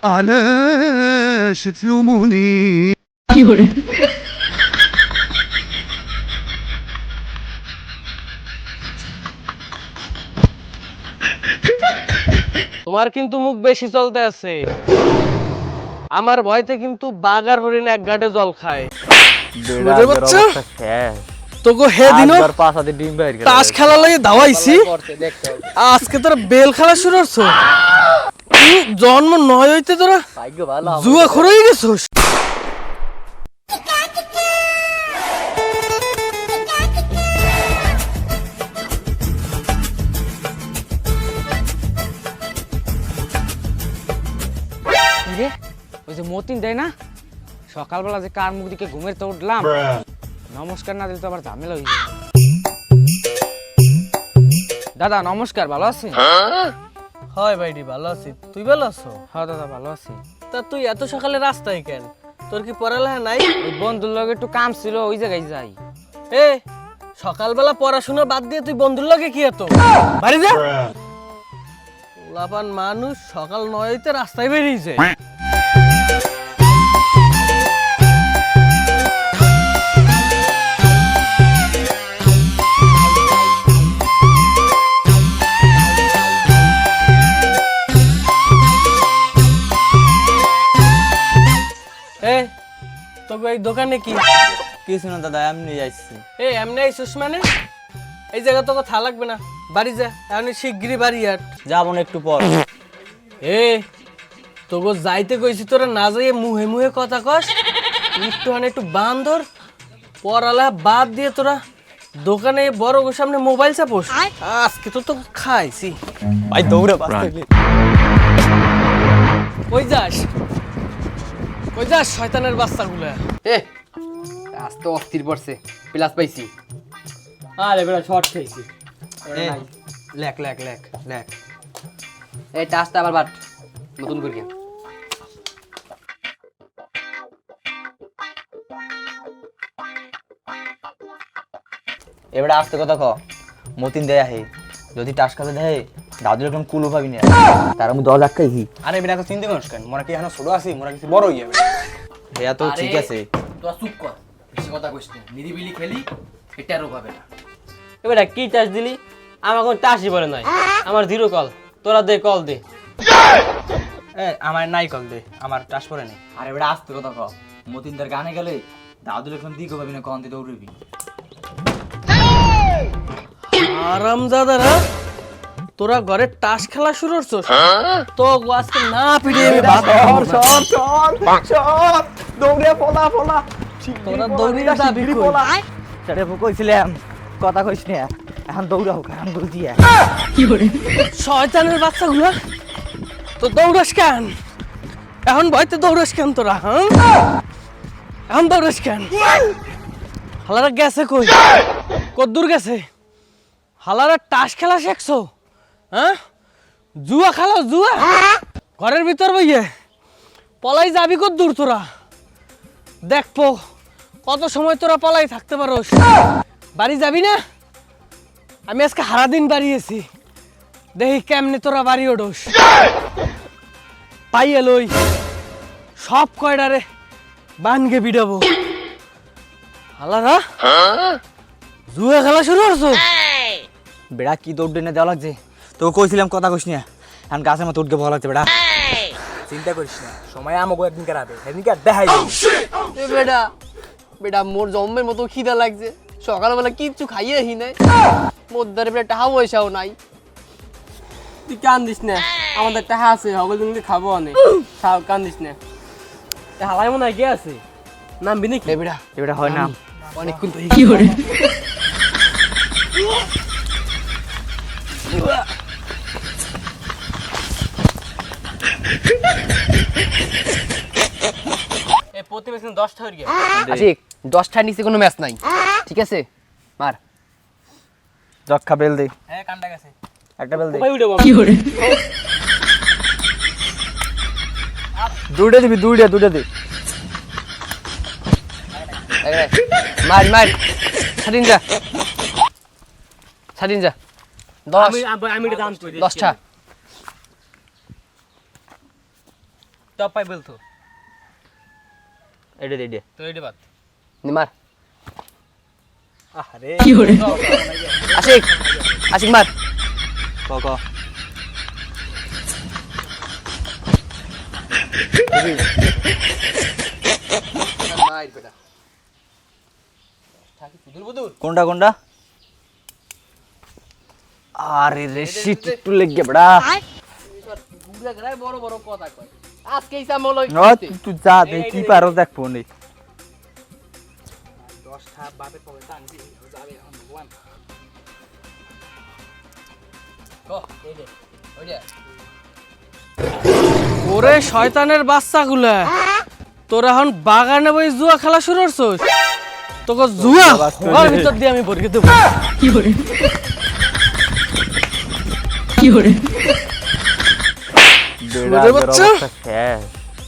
على شتموني তোমার কিন্তু মুখ বেশি চলতে আছে। আমার ভয়তে কিন্তু বাগার হরিণ এক গাটে জল খায়। সুরের বাচ্চা তোকে হে দিন তাস খেলা লাগে দাওয়াইছি, আজকে তোরা বেল খেলা শুরু করছো। জন্ম নয় হইতে তোরা জুয়া খরই গেছোস। রে ওই যে মতিন দেয় না, সকালবেলা যে কার মুখ দিকে ঘুমের তো উঠলাম, নমস্কার না দিলে তো আবার ঝামেলা হয়ে যাবে। দাদা নমস্কার, ভালো আছেন? হয় ভাইডি ভালো আছি, তুই ভালো আছো? হ্যাঁ দাদা ভালো আছি। তা তুই এত সকালে রাস্তায় কেন? তোর কি পড়ালেখা নাই? ওই বন্ধুর লগে একটু কাম ছিল, ওই জায়গায় যাই। এ সকালবেলা পড়াশোনা বাদ দিয়ে তুই বন্ধুর লগে কি এত বাড়ি যা। লাপান মানুষ সকাল 9তে রাস্তায় বেরিয়ে যায়। এ তোকে এই দোকানে কি কিছু না দাদা, এমনি যাচ্ছি। এমনি আইসুস মানে? এই জায়গা তোকে থা লাগবে না, বাড়ি যা এখন শিগগিরই বাড়ি আট। যাবো না একটু পর। তোকে যাইতে কইছি, তোরা না যাইয়ে মুহে মুহে কথা কস। একটু বান্দর পড়ালা বাদ দিয়ে তোরা দোকানে বড় গো সামনে মোবাইল চাপোস। আজকে তো তোকে খাইছি। ভাই দৌড়ে বাঁচতে। কই যাস কই যাস শয়তানের বাচ্চাগুলা? আজ তো অস্থির পড়ছে, প্লাস পাইছি। আরে বেটা শর্ট খেয়েছি। লেখ লেখ লেখ লেখ। এই টাচটা আবার বাট নতুন করে। এবারে আসতে কথা ক, মতিন দেয়া হে যদি টাস খাতে দেয় দাদুর একদম কুলো পাবি না, তার আমি 10 লাখ খাইহি। আরে বেটা তো চিন্তা করিস কেন, মোরা কি এখন ছোট আছি, মোরা কিছু বড় হয়ে যাবে। ভাইয়া তো ঠিক আছে, তোরা চুপ কর, বেশি কথা কইস না। নিরিবিলি খেলি, এটারও পাবে না। এবারে কি টাচ দিলি? আমার কোন টাচই বলে নাই, আমার জিরো কল। তোরা দে কল দে। আমার নাই কল দে, আমার টাস পরে নেই। আরে বেটা আসতে কথা ক, মতিন তার গানে গেলে দাদুর একদম দিকও পাবি না, কন দিয়ে দৌড়বি। আরামজাদারা তোরা ঘরে টাস খেলা শুরু করছস তো আজকে না পিড়িয়ে আমি দৌড়ে পলা পলা তোরা দৌড়িয়ে যাবি কই? সেটা কইছিলাম কথা কইস না, এখন দৌড়াও কারণ বল দিয়া। শয়তানের বাচ্চাগুলা তো দৌড়াস কেন? এখন ভয়তে দৌড়াস কেন তোরা? এখন দৌড়াস কেন? হালারা গেছে কই? কদ্দূর গেছে? হালারা টাস খেলা শিখছো? জুয়া খেলো জুয়া ঘরের ভিতর বইয়ে পলাই যাবি কদ্দূর তোরা? দেখবো কত সময় তোরা পলাই থাকতে পারোস। বাড়ি যাবি না? আমি আজকে সারাদিন বাড়িয়েছি, দেখি কেমনে তোরা বাড়ি ওঠোস। পাইয়ে লই সব কয়ডারে বানগে বিডাবো। হালারা জুয়া খেলা শুরু করছো? বেড়া কি দৌড় না দেওয়া লাগছে, তোকে কইছিলাম কথা কইস না, এখন গাছের মতো উঠকে ভালো লাগছে। বেড়া চিন্তা করিস না, সময় আমাকে একদিন কারাবে, সেদিনকে দেখাই বেটা বেটা মোর জম্মের মতো খিদা লাগছে, সকালবেলা কিচ্ছু খাইয়ে হি নাই, মোর দ্বারে বেটা টাকা পয়সাও নাই। তুই কান্দিস না, আমাদের টাকা আছে, হগল দিনকে খাবো অনেক। কান্দিস না, হালাই মনে হয় কে আছে? নামবি নাকি? বেটা বেড়া হয় না অনেকক্ষণ তো কি করে প্রতি ম্যাচ 10টা হয়ে গেছে। আশিক 10টার নিচে কোনো ম্যাচ নাই, ঠিক আছে? মার রক্ষা বেল দে, হ্যাঁ কান্ডা গেছে। একটা বেল দে। কি করে দুইটা দিবি, দুইটা দে। মার মার, স্বাধীন যা, স্বাধীন যা। 10 আমি এটা দাম কই দিই। 10টা টপ পাই বলতো এটা দে দে তো এটা বাদ নিমার আরে আশিক আশিক মার ক ক কোনটা কোনটা আরে রে শীত একটু লেগে বড়া বড় বড় কথা কয় আজকে ইসাম হলো তুই যা দে কি পারো দেখবো নি 10টা বাপে কবে টানছি যাবে এখন ভগবান ওরে শয়তানের বাচ্চাগুলা তোরা এখন বাগানে বই জুয়া খেলা শুরু করছস তোকে জুয়া ওর ভিতর দিয়ে আমি ভরে দেব বুঝতে পারছো?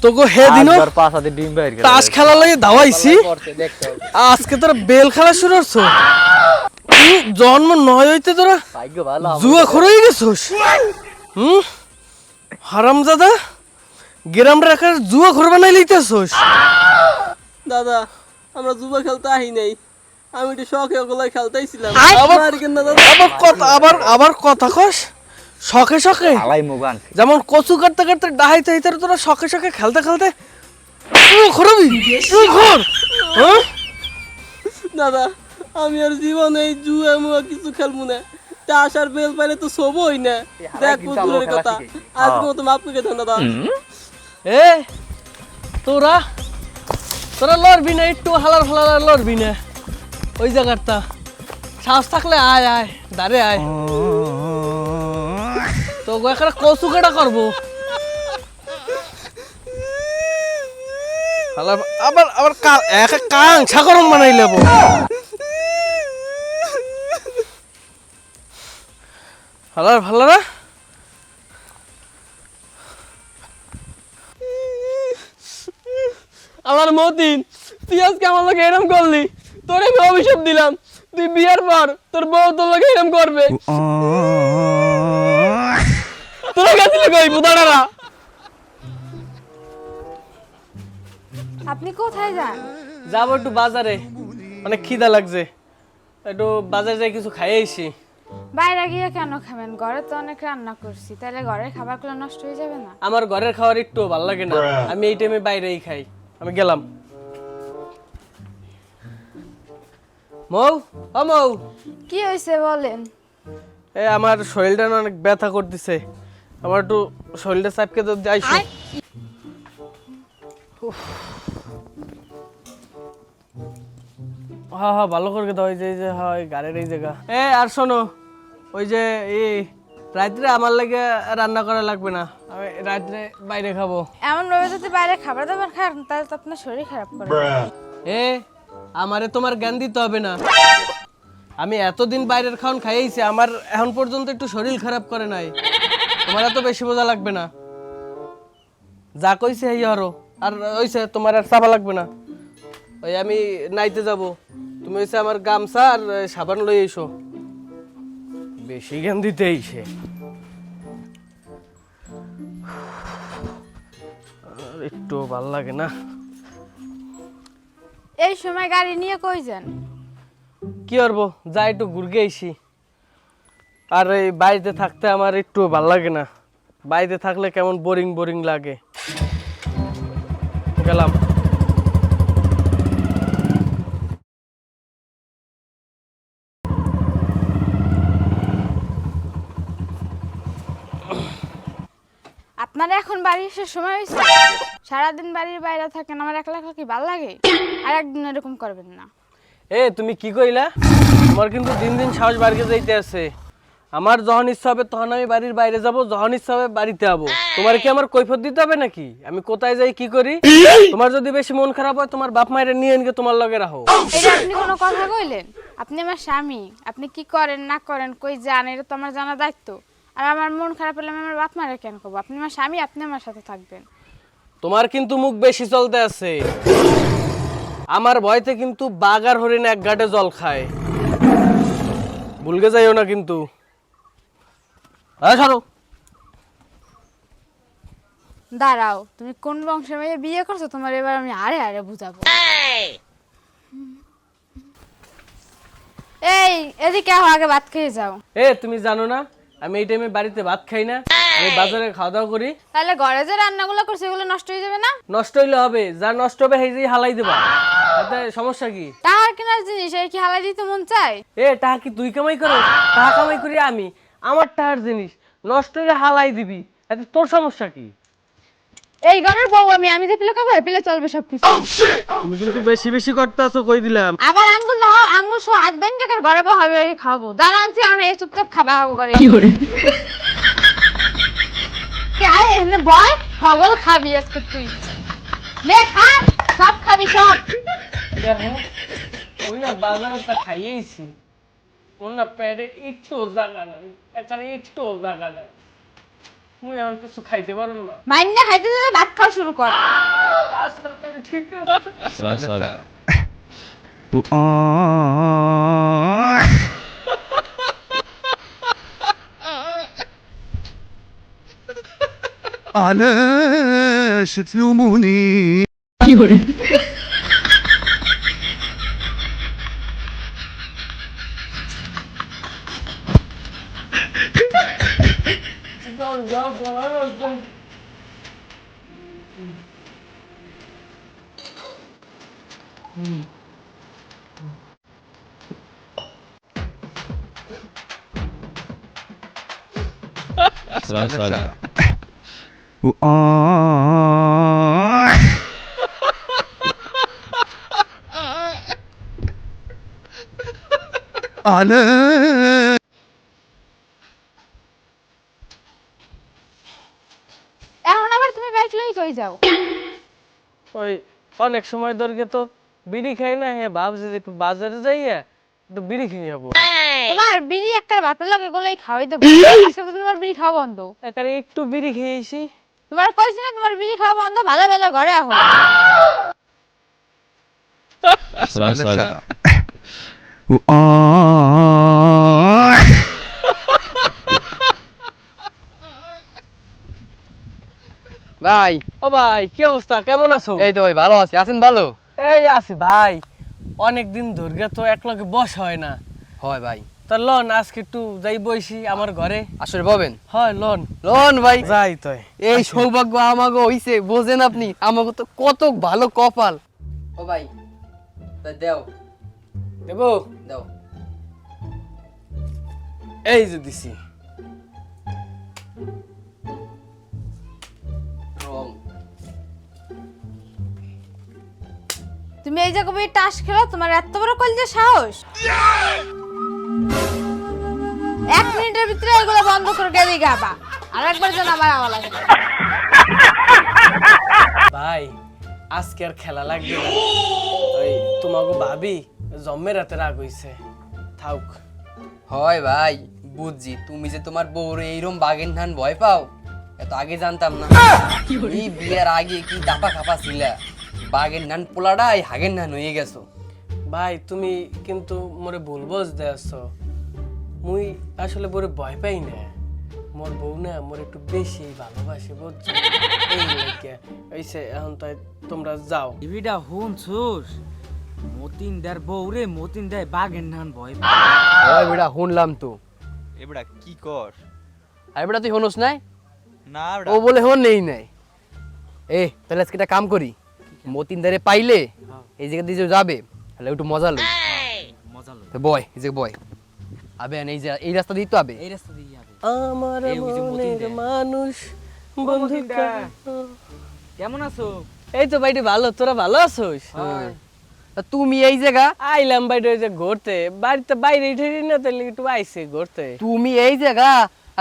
তোকে হে দিনও পাঁচাতে ডিম বাইর করে তাস খেলা লাগে দাওয়াইছি দেখতে হবে আজকে তোরা বেল খেলা শুরু করছ তুই জন্ম নয় হইতে তোরা ভাগ্য ভালো জুয়া খরই গেছস হারামজাদা গ্রামটা রাখার জুয়া খর বানাই লইতেছস দাদা আমরা জুয়া খেলতে আহি নাই আমি একটু শখে ওগুলো খেলতেইছিলাম আবার মারিকেন না দাদা আবার কথা কস শখে শখে আলাই মুগান যেমন কচু কাটতে কাটতে ডাহাইতে হাইতে তোরা শখে শখে খেলতে খেলতে জুয়া খরবি জুয়া খর হ্যাঁ দাদা আমি আর জীবনে এই জুয়া মুয়া কিছু খেলবো না তাস আর বেল পাইলে তো সবই না দেখ দূরের কথা আজকে মতো মাপ করে দেন দাদা এ তোরা তোরা লড়বি না একটু হালার ফালার লড়বি না ওই জায়গাটা সাহস থাকলে আয় আয় দাঁড়ে আয় তো একটা কচু কেটা করবো আবার আবার কাংছা করম বানাই লেবো হালার ভালারা আমার মতিন তুই আজকে আমার লোক এরম করলি তোর আমি অভিশাপ দিলাম তুই বিয়ার পর তোর বউ তোর লোক এরম করবে তোরা গেছিলি কই বুদাড়ারা আপনি কোথায় যান? যাবো একটু বাজারে অনেক খিদা লাগছে একটু বাজারে যাই কিছু খাই আইসি বাইরে গিয়ে কেন খাবেন? ঘরে তো অনেক রান্না করছি, তাহলে ঘরের খাবারগুলো নষ্ট হয়ে যাবে না? আমার ঘরের খাবার একটু ভালো লাগে না আমি এই টাইমে বাইরেই খাই আমি গেলাম মৌ ও মৌ কি হয়েছে বলেন? এ আমার শরীরটা না অনেক ব্যথা করতেছে আমার একটু শরীরটা চাপকে তো যাইছো হ্যাঁ হ্যাঁ ভালো করে দাও ওই যে হ্যাঁ ওই গাড়ির এই জায়গা এ আর শোনো ওই যে রাত্রে আমার লাগে রান্না করা লাগবে না আমি রাত্রে বাইরে খাবো এমন ভাবে যদি বাইরে খাবার দাবার খান তাহলে তো আপনার শরীর খারাপ করে। এ আমারে তোমার জ্ঞান দিতে হবে না আমি এতদিন বাইরের খাওয়ান খাইয়েছি আমার এখন পর্যন্ত একটু শরীর খারাপ করে নাই তোমার এত বেশি বোঝা লাগবে না যা কইছে এই আরো আর ওইছে তোমার আর চাপা লাগবে না ওই আমি নাইতে যাব তুমি হইছে আমার গামছা আর সাবান লই এসো বেশি জ্ঞান দিতে আইছে একটু ভাল লাগে না এই সময় গাড়ি নিয়ে কই যান? কি করবো যা একটু ঘুরগে আইসি আর এই বাড়িতে থাকতে আমার একটু ভাল লাগে না বাড়িতে থাকলে কেমন বোরিং বোরিং লাগে গেলাম আপনার এখন বাড়ি আসার সময় হয়েছে? সারাদিন বাড়ির বাইরে থাকেন, আমার একলা একলা কি ভালো লাগে? আর একদিন এরকম করবেন না। তুমি কি কইলা আমার কিন্তু দিন দিন সাহস বাড়িতে যাইতে আছে আমার যখন ইচ্ছা হবে তখন আমি বাড়ির বাইরে যাব যখন ইচ্ছা হবে বাড়িতে যাবো তোমার কি আমার কৈফিয়ত দিতে হবে নাকি আমি কোথায় যাই কি করি তোমার যদি বেশি মন খারাপ হয় তোমার বাপ মায়ের নিয়ে এনকে তোমার লগে রাখো এটা আপনি কোনো কথা কইলেন? আপনি আমার স্বামী, আপনি কি করেন না করেন কই যান এটা তো আমার জানা দায়িত্ব। আর আমার মন খারাপ হলে আমি আমার বাপ মায়ের কেন করবো? আপনি আমার স্বামী, আপনি আমার সাথে থাকবেন। তোমার কিন্তু মুখ বেশি চলতে আছে আমার ভয়তে কিন্তু বাঘ আর হরিণ এক ঘাটে জল খায় ভুলকে যাইও না কিন্তু ছাড়ো দাঁড়াও, তুমি কোন বংশের মেয়ে বিয়ে করছো তোমার এবার আমি আরে আরে বুঝাবো। এই এদিকে আও, আগে ভাত খেয়ে যাও। এ তুমি জানো না আমি এই টাইমে বাড়িতে ভাত খাই না, আমি বাজারে খাওয়া দাওয়া করি। তাহলে ঘরে যে রান্নাগুলো করছে এগুলো নষ্ট হয়ে যাবে না? নষ্ট হইলে হবে, যা নষ্ট হবে সেই যে হালাই দেবা, তাতে সমস্যা কি? টাকার কেনার জিনিস এই কি হালাই দিতে মন চায়? এ টাকা কি তুই কামাই করো? টাকা কামাই করি আমি, আমার টাকার জিনিস নষ্ট হইলে হালাই দিবি, এতে তোর সমস্যা কি? এই ঘরের বউ আমি যে পিলে খাবো পিলে চলবে সবকিছু। তুমি কিন্তু বেশি বেশি করতেছো, কই দিলাম। আবার আঙ্গুল না আঙ্গুল সো হাত বেন টাকার ঘরে বউ হবে এই খাবো। দাঁড়ানছি আমি এই চুপচাপ খাবা করে। কি করে? কে আয় এনে বয় খবল খাবি আজকে তুই। নে খা, সব খাবি সব। দেখো ওই না বাজারটা খাইয়েছি, ওর না পেটে একটু জায়গা নাই, এছাড়া একটু জায়গা নাই, মুই আর কিছু খাইতে পারবো না। মাইন্না খাইতে দিলে ভাত খাওয়া শুরু কর। আচ্ছা, ঠিক আছে। علاش تلوموني علاش এখন আবার তুমি বাইক লই কই যাও? ওই অনেক সময় ধরে তো বিড়ি খাই না, হ্যাঁ ভাবছি যে একটু বাজারে যাইয়া একটু বিড়ি খেয়ে যাবো। তোমার বিড়ি একটা ভাতের লগে গলাই খাওয়াই দেবো। আজকে তো তোমার বিড়ি খাওয়া বন্ধ। এখানে একটু বিড়ি খেয়েছি। তোমার কইছি না তোমার বিড়ি খাওয়া বন্ধ, ভালো ভালো ঘরে আহো। ভাই ও ভাই কি অবস্থা, কেমন আছো? এই তো ভাই ভালো আছি, আছেন ভালো? এই আছি ভাই, অনেকদিন ধরে তো একলগে বস হয় না। হয় ভাই, তা লন আজকে একটু যাই বইছি আমার ঘরে। আসলে পাবেন? হয় লন লোন ভাই, যাই তাই। এই সৌভাগ্য আমাকে হইছে, বোঝেন আপনি, আমাকে তো কত ভালো কপাল। ও ভাই তা দেও দেবো, দাও। এই যে দিছি। রং তুমি এই যে কবে টাস খেলো, তোমার এত বড় কলজে সাহস? 1 মিনিটের ভিতরে এগুলো বন্ধ করে গেলি গাবা। আর একবার যেন আমার আওয়াজ লাগে। ভাই আজকে আর খেলা লাগবে না, ওই তোমাকে ভাবি জম্মের রাতে রাগ হইছে, থাক। হয় ভাই বুঝছি, তুমি যে তোমার বউর এইরকম বাগেন ধান ভয় পাও এত আগে জানতাম না। এই বিয়ের আগে কি দাপা খাপা ছিলা, বাগের নান পোলাটাই হাগের নান হয়ে গেছো। ভাই তুমি কিন্তু মোরে ভুল বুঝতে আসছো, মুই আসলে বড় ভয় পাই না, মোর বউ না মোর একটু বেশি ভালোবাসে বুঝছো, এই লাগে এইসে। এখন তাই তোমরা যাও। টিভিটা শুনছুস? মতিন দার বউ রে, মতিন দায় বাঘের নান ভয় ওই বেটা শুনলাম তো। এবড়া কি কর? আরে বেটা তুই হনোস নাই? না ও বলে হন নেই নাই। এ তাহলে আজকে একটা কাম করি, মতিন দারে পাইলে এই জায়গা দিয়ে যে যাবে তাহলে একটু মজা লই। মজা লো। তো বয় এই যে বয় আবে এই যে এই রাস্তা দিয়ে তো আবে। এই রাস্তা দিয়ে যাবে। আমার এই ওই যে মতিন মনের দেয়। মানুষ বন্ধু কেমন আছো? এই তো ভাইটি ভালো, তোরা ভালো আছোস? তা তুমি এই জায়গা, আইলাম বাইরে ওই যে ঘুরতে, বাড়িতে বাইরে ঠেরি না তাহলে একটু আইসে ঘুরতে। তুমি এই জায়গা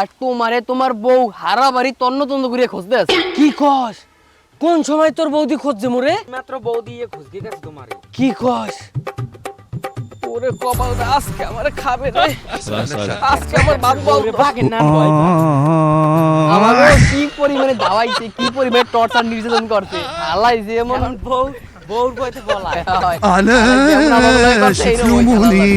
আর তোমারে তোমার বউ হারা বাড়ি তন্ন তন্ন করে খুঁজতে আছে। কি কস? কোন সময় তোর বৌদি খুঁজছে মোরে? মাত্র বউ দিয়ে খুঁজকে গেছে তোমারে। কি কস? ওরে কপাল আজকে আমার খাবে রে, আজকে আমার বাপ বলবে বাঘের নান ভয় পায়। আমাকে কি পরিমাণে দাওয়াইছে, কি পরিমাণে টর্চার নির্যাতন করছে, আলাই যে এমন এখন বউর বইতে বলা। হয়। علاش تلوموني